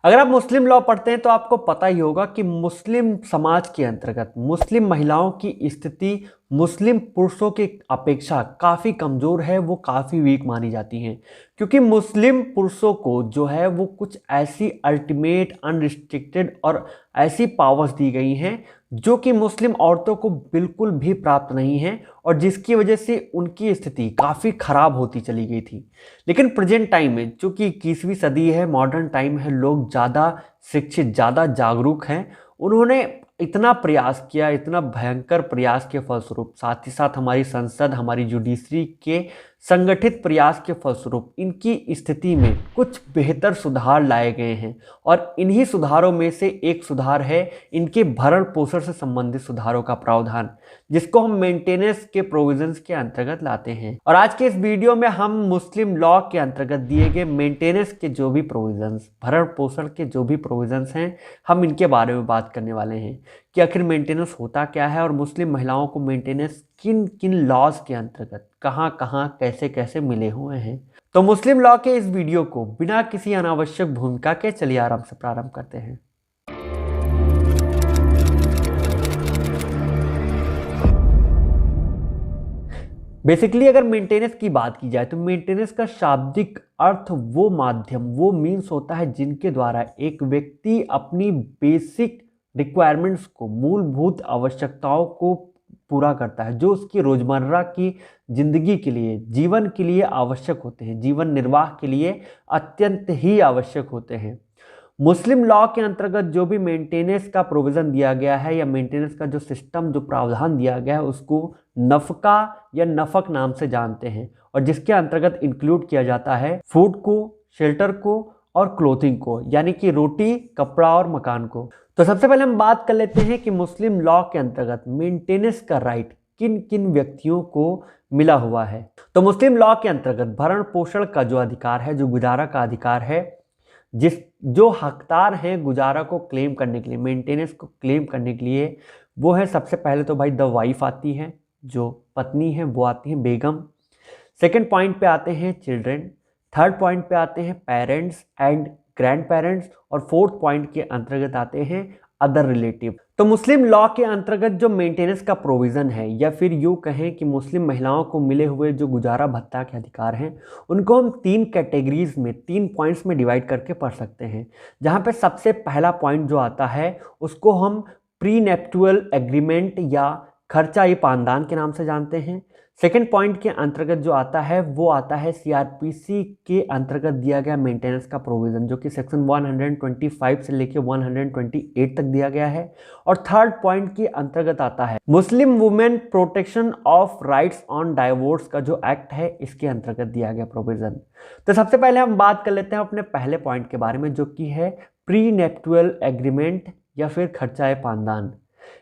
अगर आप मुस्लिम लॉ पढ़ते हैं तो आपको पता ही होगा कि मुस्लिम समाज के अंतर्गत मुस्लिम महिलाओं की स्थिति मुस्लिम पुरुषों की अपेक्षा काफ़ी कमज़ोर है, वो काफ़ी वीक मानी जाती हैं। क्योंकि मुस्लिम पुरुषों को जो है वो कुछ ऐसी अल्टीमेट अनरिस्ट्रिक्टेड और ऐसी पावर्स दी गई हैं जो कि मुस्लिम औरतों को बिल्कुल भी प्राप्त नहीं है, और जिसकी वजह से उनकी स्थिति काफ़ी ख़राब होती चली गई थी। लेकिन प्रेजेंट टाइम में, चूँकि 21वीं सदी है, मॉडर्न टाइम है, लोग ज़्यादा शिक्षित, ज़्यादा जागरूक हैं, उन्होंने इतना प्रयास किया, इतना भयंकर प्रयास के फलस्वरूप, साथ ही साथ हमारी संसद, हमारी जुडिशरी के संगठित प्रयास के फलस्वरूप इनकी स्थिति में कुछ बेहतर सुधार लाए गए हैं। और इन्हीं सुधारों में से एक सुधार है इनके भरण पोषण से संबंधित सुधारों का प्रावधान, जिसको हम मेंटेनेंस के प्रोविजंस के अंतर्गत लाते हैं। और आज के इस वीडियो में हम मुस्लिम लॉ के अंतर्गत दिए गए मेंटेनेंस के जो भी प्रोविजंस, भरण पोषण के जो भी प्रोविजंस हैं, हम इनके बारे में बात करने वाले हैं कि आखिर मेंटेनेंस होता क्या है और मुस्लिम महिलाओं को मेंटेनेंस किन किन लॉज के अंतर्गत कहां कहां कैसे कैसे मिले हुए हैं। तो मुस्लिम लॉ के इस वीडियो को बिना किसी अनावश्यक भूमिका के चलिए आराम से प्रारंभ करते हैं। बेसिकली अगर मेंटेनेंस की बात की जाए तो मेंटेनेंस का शाब्दिक अर्थ वो माध्यम, वो मीन्स होता है जिनके द्वारा एक व्यक्ति अपनी बेसिक रिक्वायरमेंट्स को, मूलभूत आवश्यकताओं को पूरा करता है, जो उसकी रोजमर्रा की जिंदगी के लिए, जीवन के लिए आवश्यक होते हैं, जीवन निर्वाह के लिए अत्यंत ही आवश्यक होते हैं। मुस्लिम लॉ के अंतर्गत जो भी मेंटेनेंस का प्रोविज़न दिया गया है या मेंटेनेंस का जो सिस्टम, जो प्रावधान दिया गया है, उसको नफका या नफक नाम से जानते हैं, और जिसके अंतर्गत इंक्लूड किया जाता है फूड को, शेल्टर को और क्लोथिंग को, यानी कि रोटी, कपड़ा और मकान को। तो सबसे पहले हम बात कर लेते हैं कि मुस्लिम लॉ के अंतर्गत मेंटेनेंस का राइट किन किन व्यक्तियों को मिला हुआ है। तो मुस्लिम लॉ के अंतर्गत भरण पोषण का जो अधिकार है, जो गुजारा का अधिकार है, जो हकदार हैं गुजारा को क्लेम करने के लिए, मेंटेनेंस को क्लेम करने के लिए, वो है सबसे पहले तो भाई द वाइफ आती है, जो पत्नी है वो आती है बेगम। सेकंड पॉइंट पे आते हैं चिल्ड्रन। थर्ड पॉइंट पे आते हैं पेरेंट्स एंड ग्रैंड पेरेंट्स, और फोर्थ पॉइंट के अंतर्गत आते हैं अदर रिलेटिव। तो मुस्लिम लॉ के अंतर्गत जो मेंटेनेंस का प्रोविज़न है, या फिर यूँ कहें कि मुस्लिम महिलाओं को मिले हुए जो गुजारा भत्ता के अधिकार हैं, उनको हम 3 कैटेगरीज में, 3 पॉइंट्स में डिवाइड करके पढ़ सकते हैं। जहाँ पे सबसे पहला पॉइंट जो आता है उसको हम प्रीनेप्टुअल एग्रीमेंट या खर्चा-ई पानदान के नाम से जानते हैं। सेकेंड पॉइंट के अंतर्गत जो आता है वो आता है सीआरपीसी के अंतर्गत दिया गया मेंटेनेंस का प्रोविज़न, जो कि सेक्शन 125 से लेकर 128 तक दिया गया है। और थर्ड पॉइंट के अंतर्गत आता है मुस्लिम women protection of rights on divorce का जो एक्ट है, इसके अंतर्गत दिया गया प्रोविज़न। तो सबसे पहले हम बात कर लेते हैं अपने पहले पॉइंट के बारे में, जो कि है प्रीनेप्टुअल एग्रीमेंट या फिर खर्चा पानदान।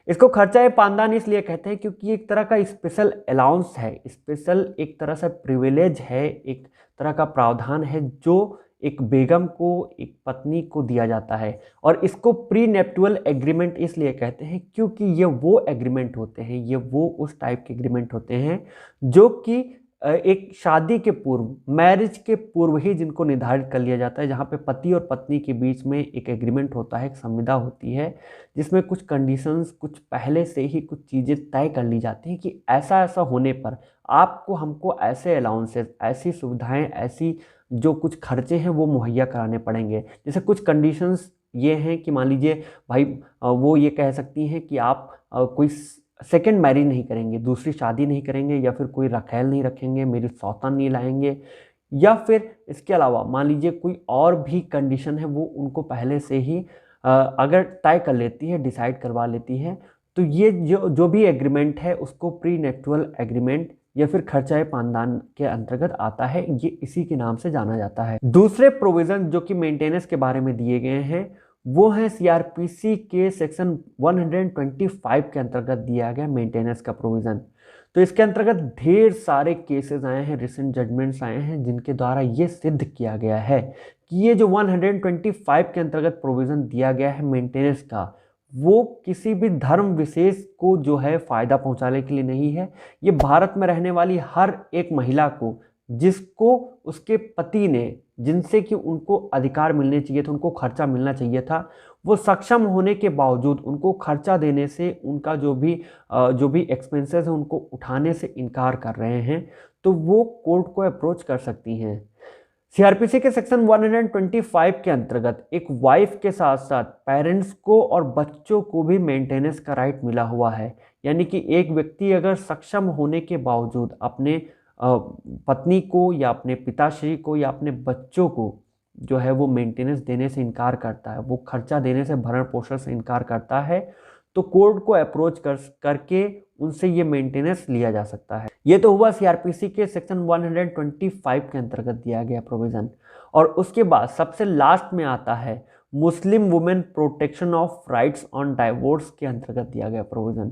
इसको खर्चा पानदान इसलिए कहते हैं क्योंकि एक तरह का स्पेशल अलाउंस है, स्पेशल एक तरह से प्रिविलेज है, एक तरह का प्रावधान है जो एक बेगम को, एक पत्नी को दिया जाता है। और इसको प्रीनेप्टुअल एग्रीमेंट इसलिए कहते हैं क्योंकि ये वो एग्रीमेंट होते हैं, ये वो उस टाइप के एग्रीमेंट होते हैं जो कि एक शादी के पूर्व, मैरिज के पूर्व ही जिनको निर्धारित कर लिया जाता है, जहाँ पे पति और पत्नी के बीच में एक एग्रीमेंट होता है, एक संविदा होती है, जिसमें कुछ कंडीशंस, कुछ पहले से ही कुछ चीज़ें तय कर ली जाती हैं कि ऐसा ऐसा होने पर आपको, हमको ऐसे अलाउंसेस, ऐसी सुविधाएं, ऐसी जो कुछ खर्चे हैं वो मुहैया कराने पड़ेंगे। जैसे कुछ कंडीशंस ये हैं कि मान लीजिए भाई, वो ये कह सकती हैं कि आप कोई सेकेंड मैरिज नहीं करेंगे, दूसरी शादी नहीं करेंगे, या फिर कोई रखैल नहीं रखेंगे, मेरी सौतन नहीं लाएंगे, या फिर इसके अलावा मान लीजिए कोई और भी कंडीशन है, वो उनको पहले से ही अगर तय कर लेती है, डिसाइड करवा लेती है, तो ये जो भी एग्रीमेंट है उसको प्रीनेप्टुअल एग्रीमेंट या फिर खर्चा पानदान के अंतर्गत आता है। ये इसी के नाम से जाना जाता है। दूसरे प्रोविज़न जो कि मेंटेनेंस के बारे में दिए गए हैं वो है सीआरपीसी के सेक्शन 125 के अंतर्गत दिया गया मेंटेनेंस का प्रोविज़न। तो इसके अंतर्गत ढेर सारे केसेस आए हैं, रिसेंट जजमेंट्स आए हैं, जिनके द्वारा ये सिद्ध किया गया है कि ये जो 125 के अंतर्गत प्रोविज़न दिया गया है मेंटेनेंस का, वो किसी भी धर्म विशेष को जो है फ़ायदा पहुंचाने के लिए नहीं है। ये भारत में रहने वाली हर एक महिला को, जिसको उसके पति ने जिनसे कि उनको अधिकार मिलने चाहिए थे, उनको खर्चा मिलना चाहिए था, वो सक्षम होने के बावजूद उनको खर्चा देने से, उनका जो भी एक्सपेंसेस है उनको उठाने से इनकार कर रहे हैं, तो वो कोर्ट को अप्रोच कर सकती हैं। सीआरपीसी के सेक्शन 125 के अंतर्गत एक वाइफ के साथ साथ पेरेंट्स को और बच्चों को भी मेंटेनेंस का राइट मिला हुआ है। यानी कि एक व्यक्ति अगर सक्षम होने के बावजूद अपने पत्नी को या अपने पिताश्री को या अपने बच्चों को जो है वो मेंटेनेंस देने से इनकार करता है, वो खर्चा देने से, भरण पोषण से इनकार करता है, तो कोर्ट को अप्रोच करके उनसे ये मेंटेनेंस लिया जा सकता है। ये तो हुआ सीआरपीसी के सेक्शन 125 के अंतर्गत दिया गया प्रोविजन। और उसके बाद सबसे लास्ट में आता है मुस्लिम women protection of rights on divorce के अंतर्गत दिया गया प्रोविजन।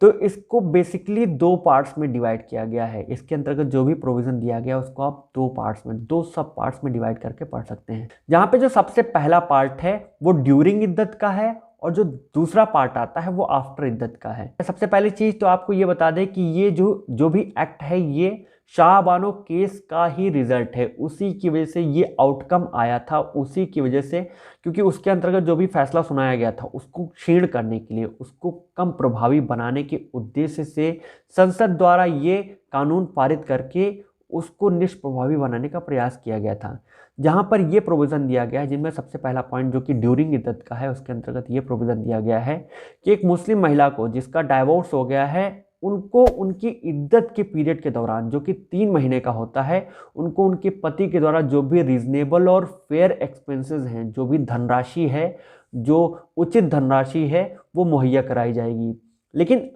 तो इसको बेसिकली दो पार्ट्स में डिवाइड किया गया है। इसके अंतर्गत जो भी प्रोविजन दिया गया उसको आप दो पार्ट्स में, दो सब पार्ट्स में डिवाइड करके पढ़ सकते हैं। जहाँ पे जो सबसे पहला पार्ट है वो ड्यूरिंग इद्दत का है और जो दूसरा पार्ट आता है वो आफ्टर इद्दत का है। सबसे पहली चीज तो आपको ये बता दें कि ये जो भी एक्ट है ये शाह बानो केस का ही रिजल्ट है, उसी की वजह से ये आउटकम आया था, उसी की वजह से, क्योंकि उसके अंतर्गत जो भी फैसला सुनाया गया था उसको क्षीण करने के लिए, उसको कम प्रभावी बनाने के उद्देश्य से संसद द्वारा ये कानून पारित करके उसको निष्प्रभावी बनाने का प्रयास किया गया था। जहां पर ये प्रोविज़न दिया गया है, जिनमें सबसे पहला पॉइंट जो कि ड्यूरिंग इद्दत का है, उसके अंतर्गत ये प्रोविज़न दिया गया है कि एक मुस्लिम महिला को जिसका डाइवोर्स हो गया है, उनको उनकी इद्दत के पीरियड के दौरान, जो कि 3 महीने का होता है, उनको उनके पति के द्वारा जो भी रीजनेबल और फेयर एक्सपेंसेस हैं, जो भी धनराशि है, जो उचित धनराशि है, वो मुहैया कराई जाएगी। लेकिन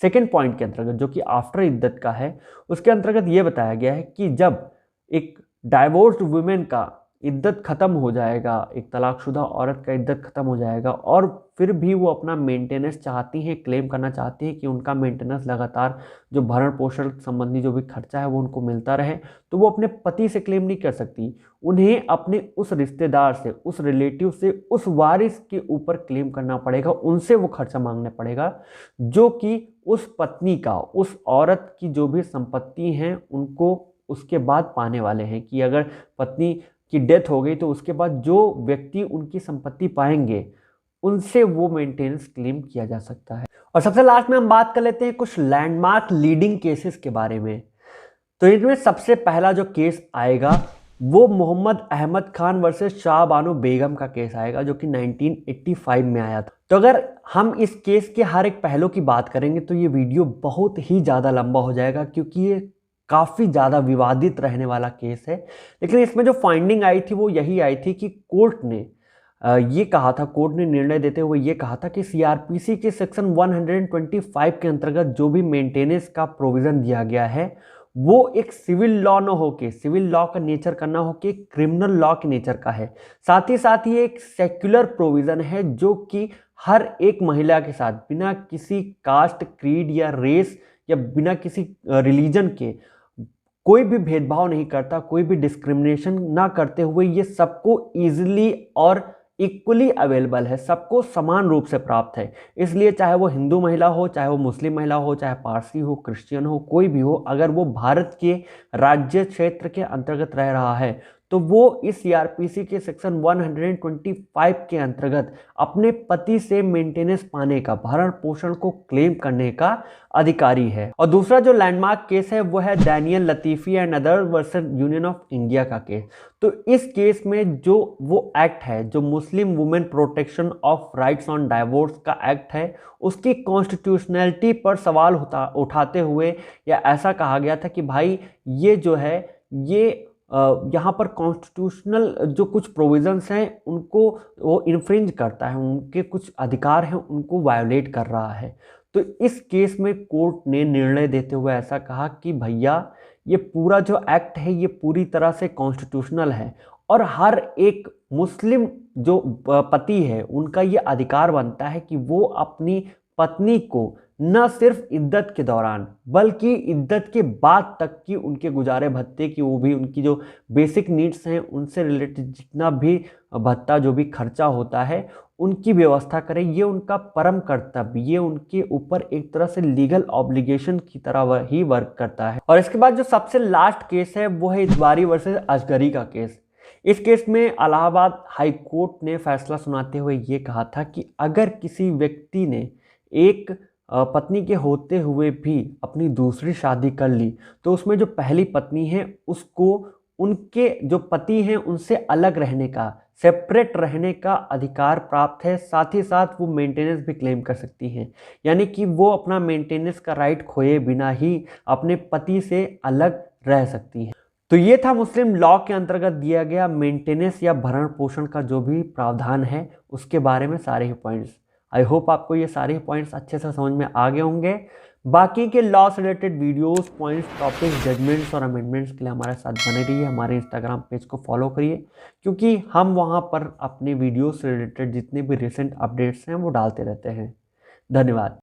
सेकेंड पॉइंट के अंतर्गत जो कि आफ्टर इद्दत का है, उसके अंतर्गत ये बताया गया है कि जब एक डाइवोर्स्ड वुमेन का इद्दत खत्म हो जाएगा, एक तलाकशुदा औरत का इद्दत खत्म हो जाएगा और फिर भी वो अपना मेंटेनेंस चाहती हैं, क्लेम करना चाहती हैं कि उनका मेंटेनेंस लगातार, जो भरण पोषण संबंधी जो भी खर्चा है वो उनको मिलता रहे, तो वो अपने पति से क्लेम नहीं कर सकती। उन्हें अपने उस रिश्तेदार से, उस रिलेटिव से, उस वारिस के ऊपर क्लेम करना पड़ेगा, उनसे वो खर्चा मांगना पड़ेगा, जो कि उस पत्नी का, उस औरत की जो भी संपत्ति हैं उनको उसके बाद पाने वाले हैं। कि अगर पत्नी की डेथ हो गई तो उसके बाद जो व्यक्ति उनकी संपत्ति पाएंगे उनसे वो मेंटेनेंस क्लेम किया जा सकता है। और सबसे लास्ट में हम बात कर लेते हैं कुछ लैंडमार्क लीडिंग केसेस के बारे में। तो इनमें सबसे पहला जो केस आएगा वो मोहम्मद अहमद खान वर्सेस शाह बानो बेगम का केस आएगा, जो कि 1985 में आया था। तो अगर हम इस केस के हर एक पहलू की बात करेंगे तो ये वीडियो बहुत ही ज़्यादा लंबा हो जाएगा, क्योंकि ये काफ़ी ज़्यादा विवादित रहने वाला केस है। लेकिन इसमें जो फाइंडिंग आई थी वो यही आई थी कि कोर्ट ने ये कहा था, कोर्ट ने निर्णय देते हुए ये कहा था कि सीआरपीसी के सेक्शन 125 के अंतर्गत जो भी मेंटेनेंस का प्रोविज़न दिया गया है वो एक सिविल लॉ न होके, सिविल लॉ का नेचर का ना होके क्रिमिनल लॉ के नेचर का है। साथ ही एक सेक्युलर प्रोविज़न है जो कि हर एक महिला के साथ बिना किसी कास्ट, क्रीड या रेस या बिना किसी रिलीजन के कोई भी भेदभाव नहीं करता, कोई भी डिस्क्रिमिनेशन ना करते हुए ये सबको ईजिली और इक्वली अवेलेबल है, सबको समान रूप से प्राप्त है। इसलिए चाहे वो हिंदू महिला हो, चाहे वो मुस्लिम महिला हो, चाहे पारसी हो, क्रिश्चियन हो, कोई भी हो, अगर वो भारत के राज्य क्षेत्र के अंतर्गत रह रहा है तो वो इस सीआरपीसी के सेक्शन 125 के अंतर्गत अपने पति से मेंटेनेंस पाने का, भरण पोषण को क्लेम करने का अधिकारी है। और दूसरा जो लैंडमार्क केस है वो है Daniel Latifi and other versus union of India का केस। तो इस केस में जो वो एक्ट है, जो Muslim women protection of rights on divorce का एक्ट है, उसकी कॉन्स्टिट्यूशनैलिटी पर सवाल उठाते हुए या ऐसा कहा गया था कि भाई ये जो है ये यहाँ पर कॉन्स्टिट्यूशनल जो कुछ प्रोविजंस हैं उनको वो इन्फ्रिंज करता है, उनके कुछ अधिकार हैं उनको वायोलेट कर रहा है। तो इस केस में कोर्ट ने निर्णय देते हुए ऐसा कहा कि भैया ये पूरा जो एक्ट है ये पूरी तरह से कॉन्स्टिट्यूशनल है और हर एक मुस्लिम जो पति है उनका ये अधिकार बनता है कि वो अपनी पत्नी को न सिर्फ इद्दत के दौरान बल्कि इद्दत के बाद तक की उनके गुजारे भत्ते की, वो भी उनकी जो बेसिक नीड्स हैं उनसे रिलेटेड जितना भी भत्ता, जो भी खर्चा होता है, उनकी व्यवस्था करें। ये उनका परम कर्तव्य, ये उनके ऊपर एक तरह से लीगल ऑब्लिगेशन की तरह ही वर्क करता है। और इसके बाद जो सबसे लास्ट केस है वो है इतवारी वर्सेस असगरी का केस। इस केस में इलाहाबाद हाई कोर्ट ने फैसला सुनाते हुए ये कहा था कि अगर किसी व्यक्ति ने एक पत्नी के होते हुए भी अपनी दूसरी शादी कर ली तो उसमें जो पहली पत्नी है उसको उनके जो पति हैं उनसे अलग रहने का, सेपरेट रहने का अधिकार प्राप्त है। साथ ही साथ वो मेंटेनेंस भी क्लेम कर सकती हैं, यानी कि वो अपना मेंटेनेंस का राइट खोए बिना ही अपने पति से अलग रह सकती हैं। तो ये था मुस्लिम लॉ के अंतर्गत दिया गया मेंटेनेंस या भरण पोषण का जो भी प्रावधान है उसके बारे में सारे ही पॉइंट्स। आई होप आपको ये सारे पॉइंट्स अच्छे से समझ में आ गए होंगे। बाकी के लॉ से related videos, points, topics, judgements और अमेंडमेंट्स के लिए हमारे साथ बने रहिए। हमारे इंस्टाग्राम पेज को फॉलो करिए क्योंकि हम वहाँ पर अपने वीडियो से रिलेटेड जितने भी रिसेंट अपडेट्स हैं वो डालते रहते हैं। धन्यवाद।